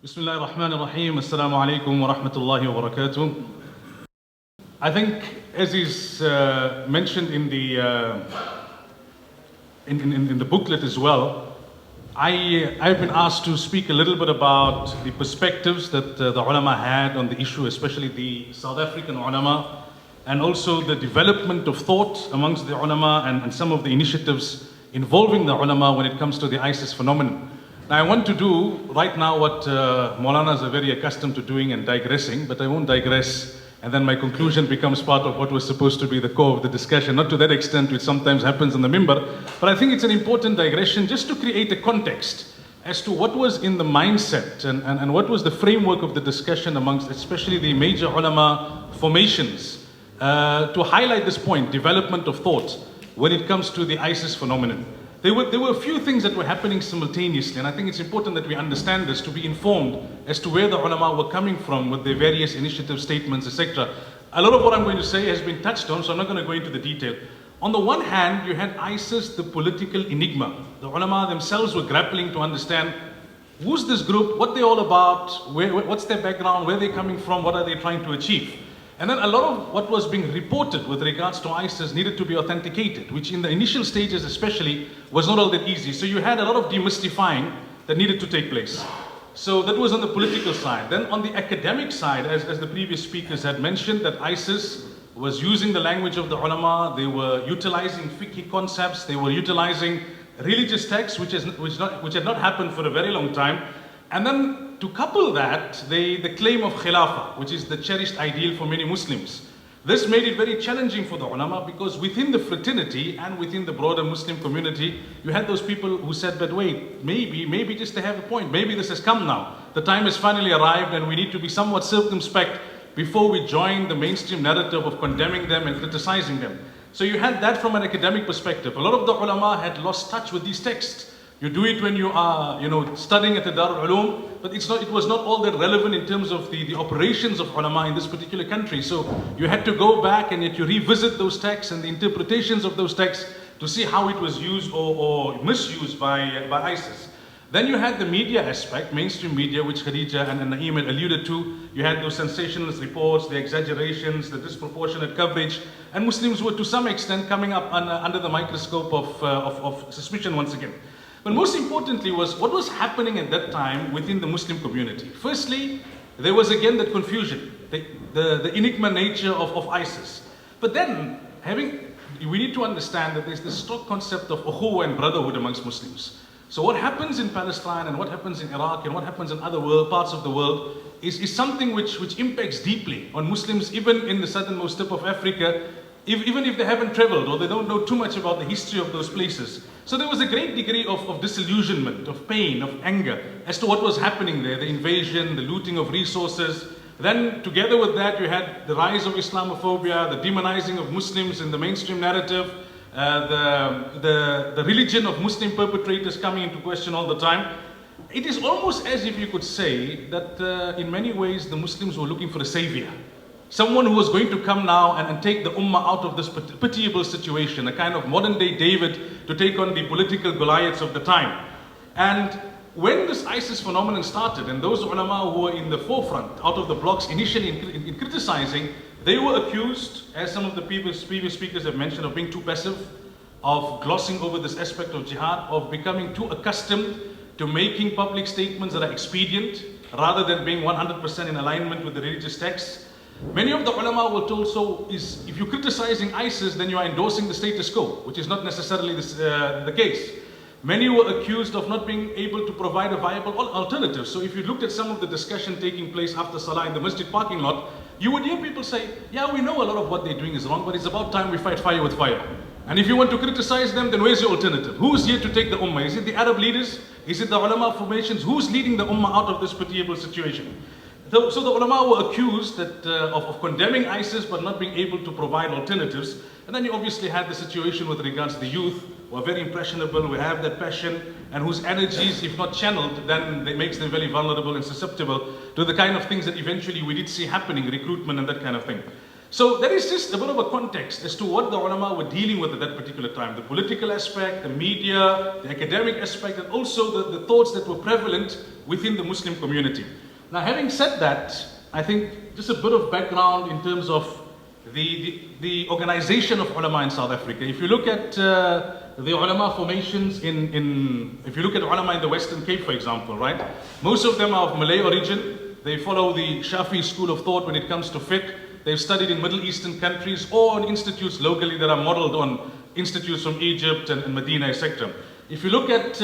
Bismillah ar-Rahman ar-Rahim. Assalamu alaikum wa rahmatullahi wa barakatuh. I think, as is mentioned in the booklet as well, I've been asked to speak a little bit about the perspectives that the ulama had on the issue, especially the South African ulama, and also the development of thought amongst the ulama and some of the initiatives involving the ulama when it comes to the ISIS phenomenon. Now, I want to do right now what Maulanas are very accustomed to doing and digressing, but I won't digress and then my conclusion becomes part of what was supposed to be the core of the discussion, not to that extent which sometimes happens on the mimbar, but I think it's an important digression just to create a context as to what was in the mindset and what was the framework of the discussion amongst especially the major ulama formations to highlight this point, development of thought when it comes to the ISIS phenomenon. There were a few things that were happening simultaneously, and I think it's important that we understand this to be informed as to where the ulama were coming from with their various initiative statements, etc. A lot of what I'm going to say has been touched on, so I'm not going to go into the detail. On the one hand, you had ISIS, the political enigma. The ulama themselves were grappling to understand who's this group, what they're all about, what's their background, where they're coming from, what are they trying to achieve. And then a lot of what was being reported with regards to ISIS needed to be authenticated, which in the initial stages especially was not all that easy. So you had a lot of demystifying that needed to take place. So that was on the political side. Then on the academic side, as the previous speakers had mentioned, that ISIS was using the language of the ulama, they were utilizing fiqh concepts, they were utilizing religious texts, which had not happened for a very long time. And then to couple that, the claim of khilafah, which is the cherished ideal for many Muslims. This made it very challenging for the ulama because within the fraternity and within the broader Muslim community, you had those people who said, but wait, maybe just they have a point. Maybe this has come now. The time has finally arrived and we need to be somewhat circumspect before we join the mainstream narrative of condemning them and criticizing them. So you had that from an academic perspective. A lot of the ulama had lost touch with these texts. You do it when you are, studying at the Darul Uloom, but it was not all that relevant in terms of the operations of ulama in this particular country. So you had to go back and yet you revisit those texts and the interpretations of those texts to see how it was used or misused by ISIS. Then you had the media aspect, mainstream media, which Khadija and Naeem had alluded to. You had those sensationalist reports, the exaggerations, the disproportionate coverage, and Muslims were to some extent coming up under the microscope of suspicion once again. But most importantly was what was happening at that time within the Muslim community. Firstly, there was again that confusion, the enigma nature of ISIS. But then, we need to understand that there's this strong concept of ukhuwah and brotherhood amongst Muslims. So what happens in Palestine and what happens in Iraq and what happens in other parts of the world is something which impacts deeply on Muslims, even in the southernmost tip of Africa, even if they haven't traveled or they don't know too much about the history of those places. So there was a great degree of disillusionment, of pain, of anger as to what was happening there, the invasion, the looting of resources. Then together with that you had the rise of Islamophobia, the demonizing of Muslims in the mainstream narrative, the religion of Muslim perpetrators coming into question all the time. It is almost as if you could say that in many ways the Muslims were looking for a savior. Someone who was going to come now and take the ummah out of this pitiable situation, a kind of modern day David to take on the political Goliaths of the time. And when this ISIS phenomenon started, and those ulama who were in the forefront, out of the blocks initially in criticizing, they were accused, as some of the previous speakers have mentioned, of being too passive, of glossing over this aspect of jihad, of becoming too accustomed to making public statements that are expedient, rather than being 100% in alignment with the religious texts. Many of the ulama were told, if you're criticizing ISIS, then you are endorsing the status quo, which is not necessarily the case. Many were accused of not being able to provide a viable alternative. So if you looked at some of the discussion taking place after Salah in the masjid parking lot, you would hear people say, yeah, we know a lot of what they're doing is wrong, but it's about time we fight fire with fire. And if you want to criticize them, then where's your alternative? Who's here to take the ummah? Is it the Arab leaders? Is it the ulama formations? Who's leading the ummah out of this pitiable situation? So the ulama were accused of condemning ISIS but not being able to provide alternatives. And then you obviously had the situation with regards to the youth who are very impressionable, who have that passion, and whose energies, if not channeled, then it makes them very vulnerable and susceptible to the kind of things that eventually we did see happening, recruitment and that kind of thing. So that is just a bit of a context as to what the ulama were dealing with at that particular time. The political aspect, the media, the academic aspect, and also the thoughts that were prevalent within the Muslim community. Now, having said that, I think just a bit of background in terms of the organization of ulama in South Africa. If you look at the ulama formations if you look at ulama in the Western Cape, for example, right? Most of them are of Malay origin. They follow the Shafi school of thought when it comes to fiqh. They've studied in Middle Eastern countries or in institutes locally that are modeled on institutes from Egypt and Medina, etc. If you look at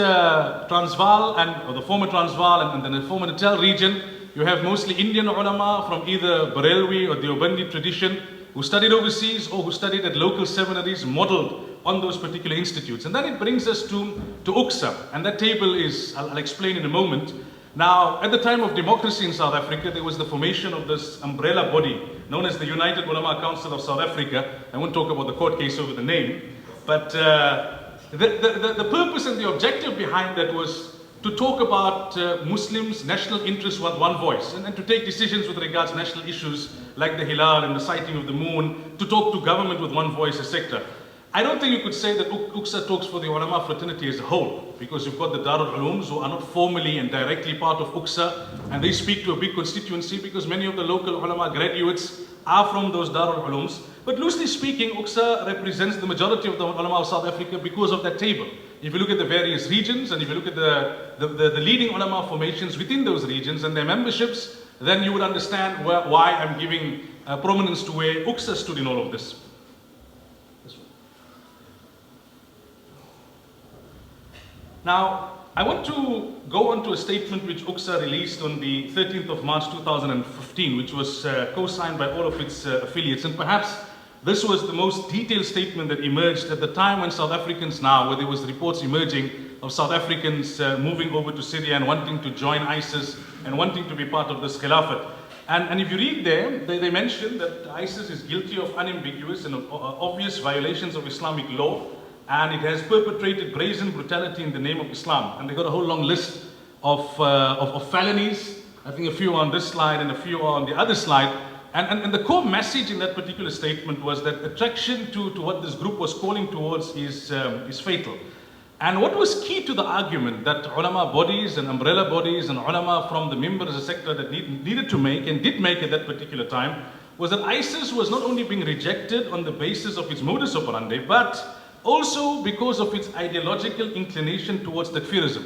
Transvaal or the former Transvaal and then the former Natal region, you have mostly Indian ulama from either Barelwi or Deobandi tradition who studied overseas or who studied at local seminaries modeled on those particular institutes. And then it brings us to IPSA, and that table is, I'll explain in a moment. Now, at the time of democracy in South Africa, there was the formation of this umbrella body known as the United Ulama Council of South Africa. I won't talk about the court case over the name, but the purpose and the objective behind that was to talk about Muslims' national interests with one voice and to take decisions with regards to national issues like the Hilal and the sighting of the moon, to talk to government with one voice, etc. I don't think you could say that IPSA talks for the ulama fraternity as a whole, because you've got the Darul Ulooms who are not formally and directly part of IPSA, and they speak to a big constituency because many of the local ulama graduates are from those Darul Ulooms. But loosely speaking, IPSA represents the majority of the ulama of South Africa because of that table. If you look at the various regions and if you look at the leading ulama formations within those regions and their memberships, then you would understand why I'm giving prominence to where IPSA stood in all of this. Now, I want to go on to a statement which IPSA released on the 13th of March 2015, which was co-signed by all of its affiliates. And perhaps this was the most detailed statement that emerged at the time when South Africans where there was reports emerging of South Africans moving over to Syria and wanting to join ISIS and wanting to be part of this Khilafat. And if you read there, they mention that ISIS is guilty of unambiguous and obvious violations of Islamic law, and it has perpetrated brazen brutality in the name of Islam. And they got a whole long list of felonies. I think a few are on this slide and a few are on the other slide. And the core message in that particular statement was that attraction to what this group was calling towards is fatal. And what was key to the argument that ulama bodies and umbrella bodies and ulama from the members of the sector that needed to make and did make at that particular time was that ISIS was not only being rejected on the basis of its modus operandi, but also because of its ideological inclination towards takfirism.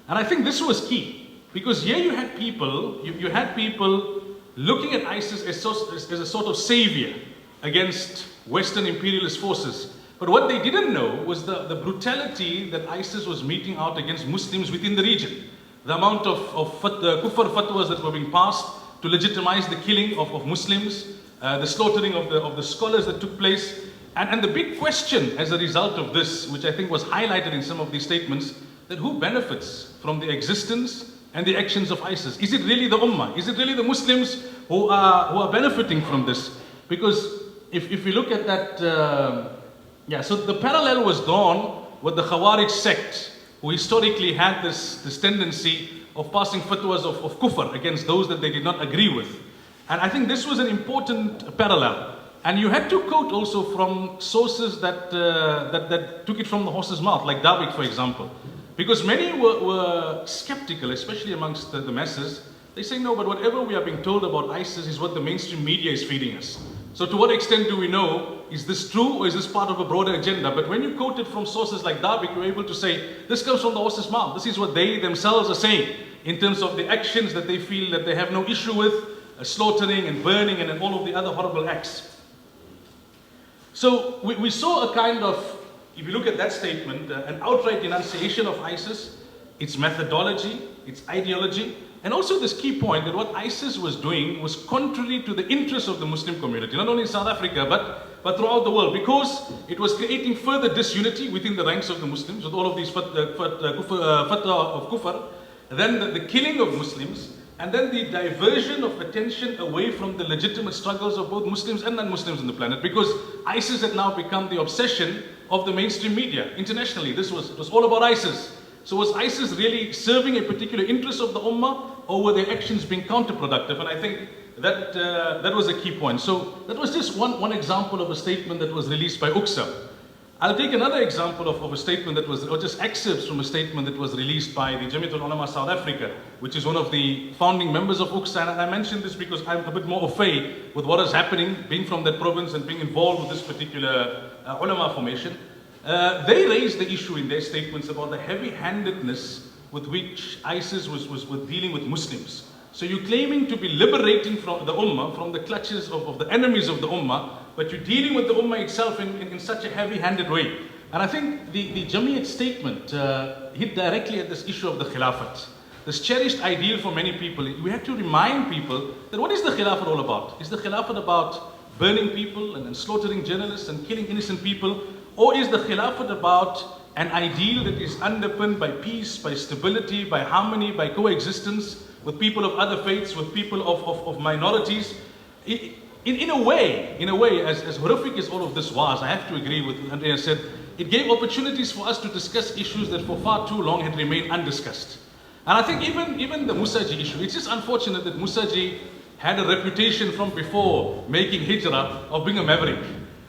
And I think this was key, because here you had people looking at ISIS as a sort of savior against Western imperialist forces. But what they didn't know was the brutality that ISIS was meting out against Muslims within the region. The amount of kufr fatwas that were being passed to legitimize the killing of Muslims, the slaughtering of the scholars that took place. And the big question as a result of this, which I think was highlighted in some of these statements, that who benefits from the existence and the actions of ISIS? Is it really the Ummah? Is it really the Muslims who are benefiting from this? Because if you look at that, so the parallel was drawn with the Khawarij sect, who historically had this tendency of passing fatwas of kufr against those that they did not agree with. And I think this was an important parallel. And you had to quote also from sources that took it from the horse's mouth, like Dawick, for example. Because many were skeptical, especially amongst the masses. They say, no, but whatever we are being told about ISIS is what the mainstream media is feeding us. So to what extent do we know, is this true or is this part of a broader agenda? But when you quote it from sources like Dawick, you're able to say, this comes from the horse's mouth. This is what they themselves are saying in terms of the actions that they feel that they have no issue with, slaughtering and burning and all of the other horrible acts. So we saw a kind of, if you look at that statement, an outright denunciation of ISIS, its methodology, its ideology, and also this key point that what ISIS was doing was contrary to the interests of the Muslim community, not only in South Africa, but throughout the world, because it was creating further disunity within the ranks of the Muslims with all of these fatwa of kufr, then the killing of Muslims, and then the diversion of attention away from the legitimate struggles of both Muslims and non-Muslims on the planet, because ISIS had now become the obsession of the mainstream media internationally. It was all about ISIS. So was ISIS really serving a particular interest of the Ummah, or were their actions being counterproductive? And I think that was a key point. So that was just one example of a statement that was released by UQSA. I'll take another example of a statement that was, or just excerpts from a statement that was released by the Jamiatul Ulama South Africa, which is one of the founding members of UQSA. And I mentioned this because I'm a bit more au fait with what is happening, being from that province and being involved with this particular ulama formation. They raised the issue in their statements about the heavy-handedness with which ISIS was dealing with Muslims. So you're claiming to be liberating from the Ummah, from the clutches of the enemies of the Ummah, but you're dealing with the Ummah itself in such a heavy-handed way. And I think the Jamiat statement hit directly at this issue of the Khilafat. This cherished ideal for many people. We have to remind people that what is the Khilafat all about? Is the Khilafat about burning people and slaughtering journalists and killing innocent people? Or is the Khilafat about an ideal that is underpinned by peace, by stability, by harmony, by coexistence with people of other faiths, with people of minorities? In a way, as horrific as all of this was, I have to agree with what Andrea said, it gave opportunities for us to discuss issues that for far too long had remained undiscussed. And I think even the Musaji issue, it's just unfortunate that Musaji had a reputation from before making hijrah of being a maverick.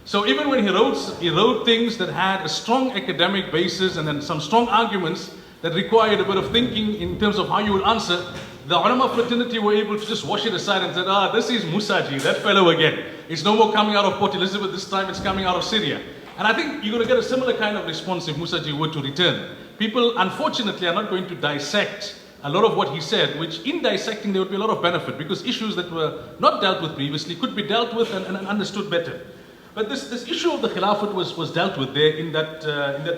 So even when he wrote things that had a strong academic basis and then some strong arguments that required a bit of thinking in terms of how you would answer, the ulama fraternity were able to just wash it aside and said, this is Musaji, that fellow again. It's no more coming out of Port Elizabeth, this time it's coming out of Syria. And I think you're going to get a similar kind of response if Musaji were to return. People, unfortunately, are not going to dissect a lot of what he said, which in dissecting there would be a lot of benefit, because issues that were not dealt with previously could be dealt with and understood better. But this issue of the Khilafat was dealt with there in that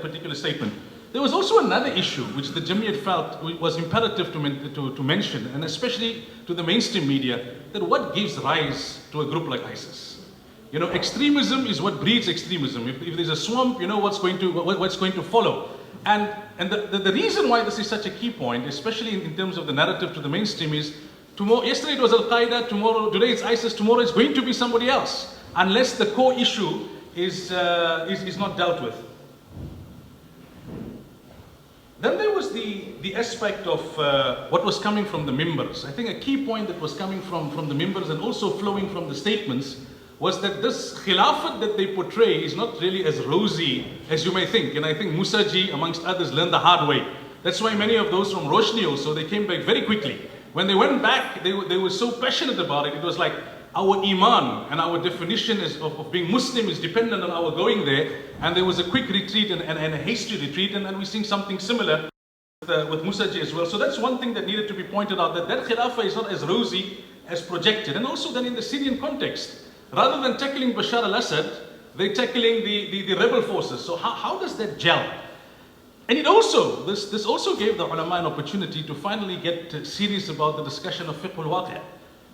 particular statement. There was also another issue which the Jamiat felt was imperative to mention, and especially to the mainstream media, that what gives rise to a group like ISIS? You know, extremism is what breeds extremism. If there's a swamp, you know what's going to follow. And the reason why this is such a key point, especially in terms of the narrative to the mainstream, is yesterday it was Al-Qaeda, today it's ISIS, tomorrow it's going to be somebody else, unless the core issue is not dealt with. Then there was the aspect of what was coming from the mimbars. I think a key point that was coming from the mimbars and also flowing from the statements was that this Khilafat that they portray is not really as rosy as you may think. And I think Musaji, amongst others, learned the hard way. That's why many of those from Roshni also, they came back very quickly. When they went back, they were so passionate about it. It was like, our iman and our definition of being Muslim is dependent on our going there. And there was a quick retreat and a hasty retreat, and we're seeing something similar with Musaji as well. So that's one thing that needed to be pointed out, that Khilafah is not as rosy as projected. And also then in the Syrian context, rather than tackling Bashar al-Assad, they're tackling the rebel forces. So how does that gel? And it also, this also gave the ulama an opportunity to finally get serious about the discussion of fiqh al-waqi'.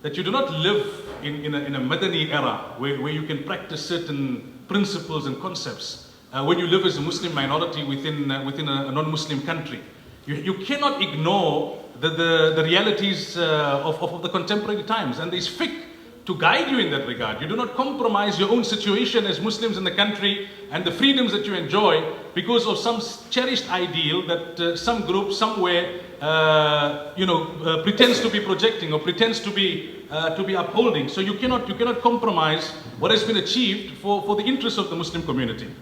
That you do not live in a Madani era where you can practice certain principles and concepts when you live as a Muslim minority within a non-Muslim country. You cannot ignore the realities of the contemporary times, and there's fiqh to guide you in that regard. You do not compromise your own situation as Muslims in the country and the freedoms that you enjoy because of some cherished ideal that some group somewhere pretends to be projecting or pretends to be upholding. So you cannot compromise what has been achieved for the interests of the Muslim community.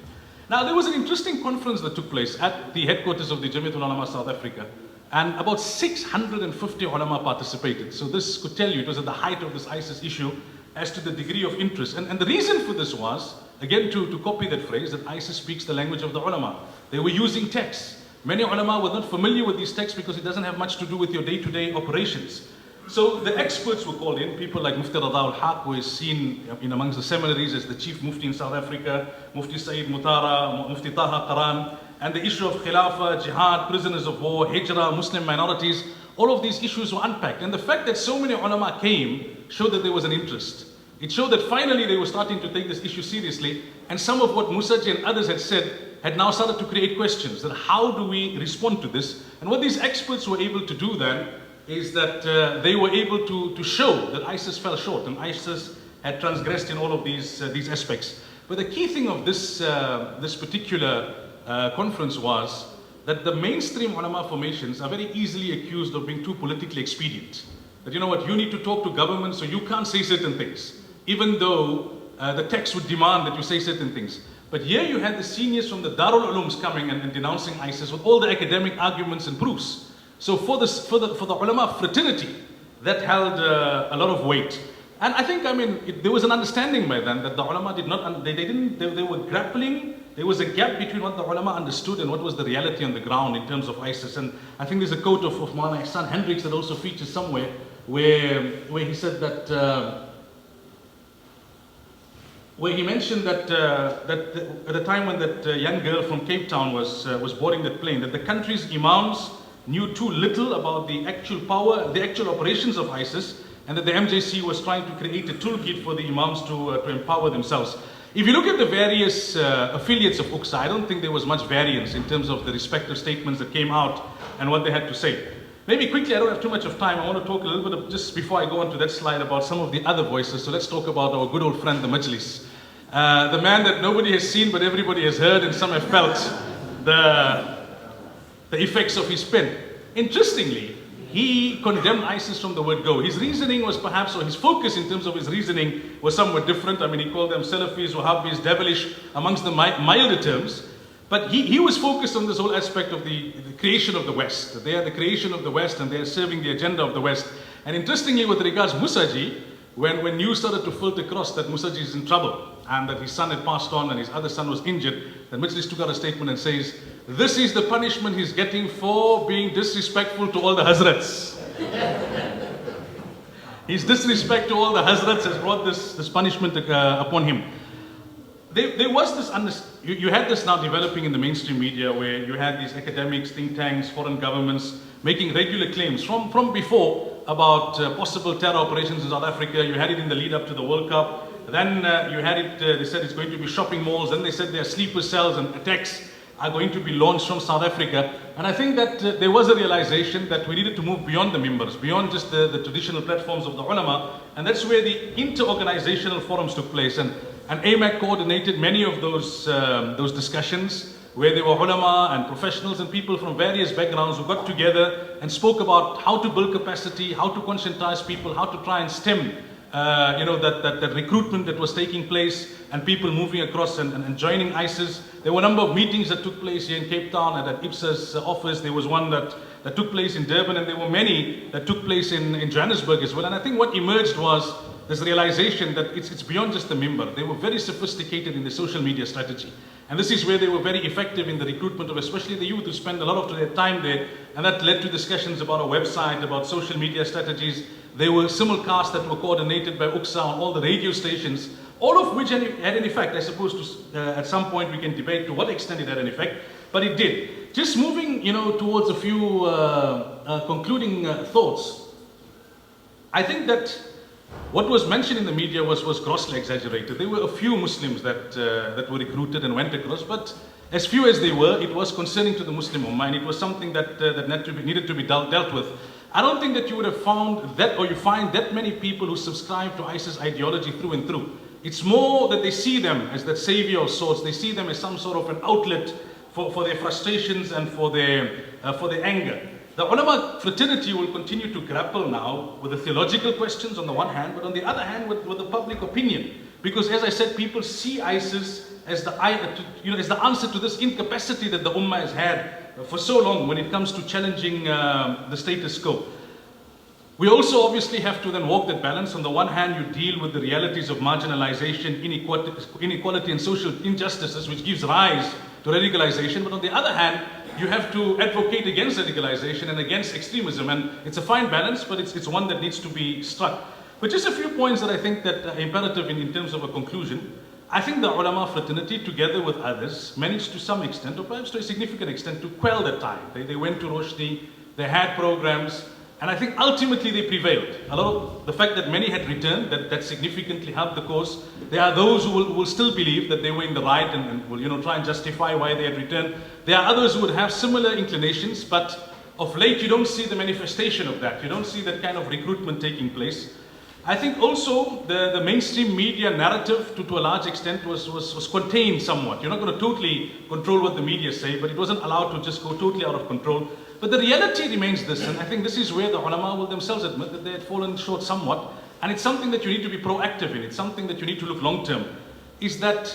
Now there was an interesting conference that took place at the headquarters of the Jamiatul Ulama South Africa, and about 650 ulama participated. So this could tell you it was at the height of this ISIS issue as to the degree of interest. And the reason for this was, again to copy that phrase, that ISIS speaks the language of the ulama. They were using texts. Many ulama were not familiar with these texts because it doesn't have much to do with your day-to-day operations. So the experts were called in, people like Mufti Rada al-Haq, who is seen in amongst the seminaries as the chief mufti in South Africa, Mufti Saeed Mutara, Mufti Taha Qaran, and the issue of Khilafah, Jihad, prisoners of war, Hijrah, Muslim minorities, all of these issues were unpacked. And the fact that so many ulama came showed that there was an interest. It showed that finally they were starting to take this issue seriously, and some of what Musaji and others had said had now started to create questions, that how do we respond to this? And what these experts were able to do then is that they were able to show that ISIS fell short and ISIS had transgressed in all of these aspects. But the key thing of this particular conference was that the mainstream ulama formations are very easily accused of being too politically expedient. that, you know what, you need to talk to government, so you can't say certain things, even though the text would demand that you say certain things. But here you had the seniors from the Darul Ulums coming and denouncing ISIS with all the academic arguments and proofs. So for the ulama fraternity, that held a lot of weight. And I think, I mean, there was an understanding by then that the ulama did not, they were grappling. There was a gap between what the ulama understood and what was the reality on the ground in terms of ISIS. And I think there's a quote of Maulana Ihsan Hendricks that also features somewhere where he said that, where he mentioned that, at the time when that young girl from Cape Town was boarding that plane, that the country's imams knew too little about the actual power, the actual operations of ISIS, and that the MJC was trying to create a toolkit for the imams to empower themselves. If you look at the various affiliates of UPSA, I don't think there was much variance in terms of the respective statements that came out and what they had to say. Maybe quickly, I don't have too much of time, I want to talk a little bit, just before I go on to that slide, about some of the other voices. So let's talk about our good old friend, the Majlis. The man that nobody has seen but everybody has heard, and some have felt the effects of his pen. Interestingly, he condemned ISIS from the word go. His reasoning was perhaps, or his focus in terms of his reasoning was somewhat different. I mean, he called them Salafis, Wahhabis, devilish, amongst the milder terms. But he was focused on this whole aspect of the creation of the West. They are the creation of the West and they are serving the agenda of the West. And interestingly, with regards Musaji, when news started to filter across that Musaji is in trouble and that his son had passed on and his other son was injured, then Majlis took out a statement and says, this is the punishment he's getting for being disrespectful to all the Hazrats. His disrespect to all the Hazrats has brought this punishment upon him. There was this, you had this now developing in the mainstream media where you had these academics, think tanks, foreign governments making regular claims from before about possible terror operations in South Africa. You had it in the lead up to the World Cup. Then you had it, they said it's going to be shopping malls. Then they said there are sleeper cells and attacks are going to be launched from South Africa. And I think that there was a realization that we needed to move beyond the mimbars, beyond just the traditional platforms of the ulama. And that's where the inter-organizational forums took place. And AMAC coordinated many of those discussions where there were ulama and professionals and people from various backgrounds who got together and spoke about how to build capacity, how to conscientize people, how to try and stem that recruitment that was taking place and people moving across and joining ISIS. There were a number of meetings that took place here in Cape Town at IPSA's office. There was one that took place in Durban, and there were many that took place in Johannesburg as well. And I think what emerged was this realization that it's beyond just the mimbar. They were very sophisticated in the social media strategy. And this is where they were very effective in the recruitment of especially the youth who spend a lot of their time there. And that led to discussions about a website, about social media strategies. There were simulcasts that were coordinated by UPSA on all the radio stations, all of which had an effect. I suppose at some point we can debate to what extent it had an effect, but it did. Just moving, towards a few concluding thoughts. I think that what was mentioned in the media was grossly exaggerated. There were a few Muslims that were recruited and went across, but as few as they were, it was concerning to the Muslim Ummah, and it was something that needed to be dealt with. I don't think that you would have found that, or you find that many people who subscribe to ISIS ideology through and through. It's more that they see them as that savior of sorts. They see them as some sort of an outlet for their frustrations and for their anger. The ulama fraternity will continue to grapple now with the theological questions on the one hand, but on the other hand with the public opinion. Because as I said, people see ISIS as the answer to this incapacity that the ummah has had for so long when it comes to challenging the status quo. We also obviously have to then walk that balance. On the one hand, you deal with the realities of marginalization, inequality and social injustices, which gives rise to radicalization. But on the other hand, you have to advocate against radicalization and against extremism. And it's a fine balance, but it's one that needs to be struck. But just a few points that I think that are imperative in terms of a conclusion. I think the ulama fraternity, together with others, managed to some extent, or perhaps to a significant extent, to quell the tide. They went to Roshni, they had programs, and I think ultimately they prevailed. A lot of the fact that many had returned, that significantly helped the cause. There are those who will still believe that they were in the right and will try and justify why they had returned. There are others who would have similar inclinations, but of late you don't see the manifestation of that. You don't see that kind of recruitment taking place. I think also the mainstream media narrative to a large extent was contained somewhat. You're not going to totally control what the media say, but it wasn't allowed to just go totally out of control. But the reality remains this, and I think this is where the ulama will themselves admit that they had fallen short somewhat, and it's something that you need to be proactive in, it's something that you need to look long term, is that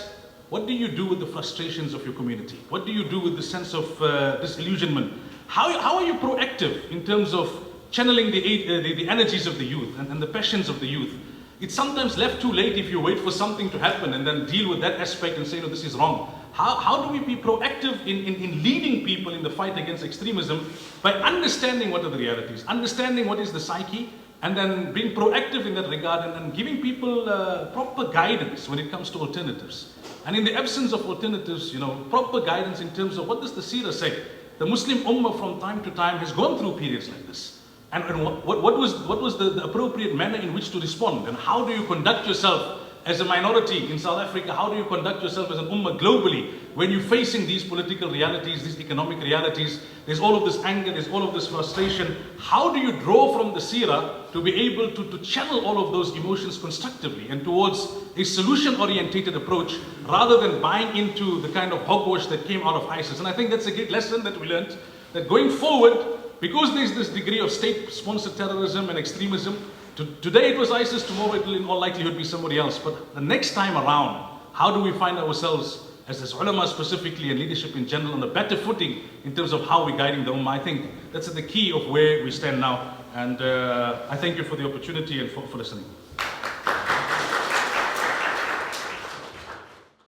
what do you do with the frustrations of your community? What do you do with the sense of disillusionment? How are you proactive in terms of channeling the energies of the youth and the passions of the youth? It's sometimes left too late if you wait for something to happen and then deal with that aspect and say, no, this is wrong. How do we be proactive in leading people in the fight against extremism by understanding what are the realities, understanding what is the psyche, and then being proactive in that regard and giving people proper guidance when it comes to alternatives. And in the absence of alternatives, proper guidance in terms of what does the seerah say? The Muslim Ummah from time to time has gone through periods like this. And what was the appropriate manner in which to respond? And how do you conduct yourself as a minority in South Africa? How do you conduct yourself as an ummah globally when you're facing these political realities, these economic realities? There's all of this anger, there's all of this frustration. How do you draw from the seerah to be able to channel all of those emotions constructively and towards a solution-orientated approach rather than buying into the kind of hogwash that came out of ISIS? And I think that's a great lesson that we learned, that going forward, because there's this degree of state-sponsored terrorism and extremism, today it was ISIS, tomorrow it will in all likelihood be somebody else. But the next time around, how do we find ourselves as ulama specifically and leadership in general on a better footing in terms of how we're guiding the ummah? I think that's the key of where we stand now. And I thank you for the opportunity and for listening.